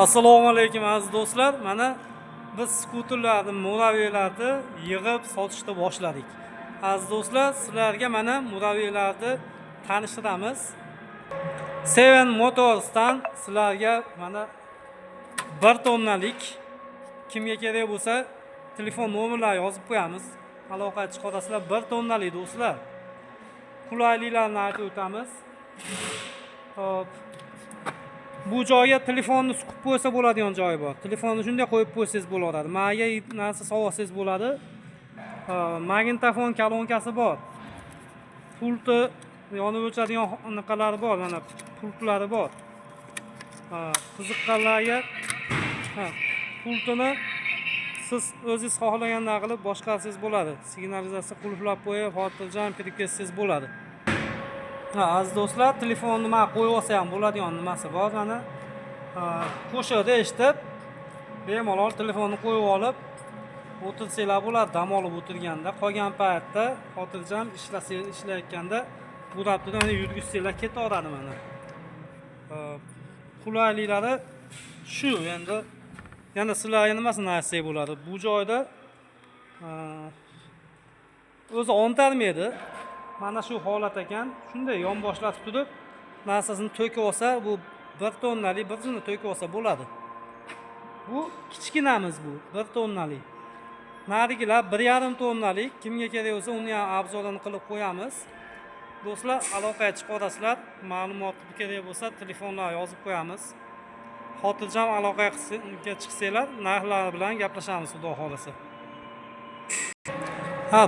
Assalomu alaykum aziz do'stlar. Mana biz skuterlarni, muraviylarni yig'ib sotishni boshladik. Aziz do'stlar, sizlarga mana muraviylarni tanishtiramiz. Seven Motors'dan sizlarga mana 1 tonnalik kimga kerak bo'lsa telefon nomerlarini yozib qo'yamiz. Aloqa chiqarasizlar. 1 tonnalik do'stlar. Qulayliklarni aytib o'tamiz. Hop. Bu joyga telefonni suqib qo'ysa bo'ladigan joyi bor. Telefonni shunday qo'yib qo'ysangiz bo'laveradi. Menga narsa sovg'asangiz bo'ladi. Magnitofon kolonkasi bor. Pulti yonib o'chadigan anaqalari bor, mana pultlari bor. Qiziqqanlarga pultini siz o'zingiz xohlaganday qilib boshqarsangiz bo'ladi. Signalizatsiya qulflab qo'yib, xotirjam kirib ketsangiz bo'ladi. Aziz do'stlar, telefonni men qo'yib olsa ham bo'ladigan nimasi bor. Mana qo'shiqni eshitib, bemalol telefonni qo'yib olib o'tirsanglar bo'ladi. Dam olib o'tirganda, qolgan paytda xotirjam ishlayotganda bu raptidan yurgizsanglar ketaveradi mana. Qulayliklari shu. Endi yana sizlarga nimasini aytsak bo'ladi? Bu joyda o'zi ontarmaydi. Mana shu holat ekan. Shunday yonboshlatib turib, narsasini to'kib olsa, bu 1 tonnalik birini to'kib olsa bo'ladi. Bu kichkinamiz bu, 1 tonnalik. Narigilar 1,5 tonnalik. Kimga kerak bo'lsa, uni ham obzorini qilib qo'yamiz. Do'stlar, aloqaga chiqarasizlar. Ma'lumot kerak bo'lsa, telefonlar yozib qo'yamiz. Xotirjam aloqaga chiqsanglar, narxlar bilan gaplashamiz, xudo xolasa.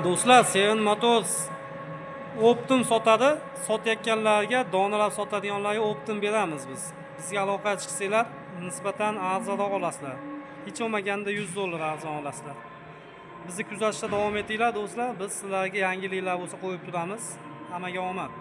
Do'stlar, Seven Motors Optim sotadi. Sotayotganlarga, donalab sotadiganlarga Optim beramiz biz. Bizga aloqaga chiqsanglar, nisbatan arzonroq olasizlar. Hech bo'lmaganda $100 arzon olasizlar. Bizni kuzatishda davom etinglar do'stlar. Biz sizlarga yangiliklar bo'lsa qo'yib turamiz. Hammaga omad.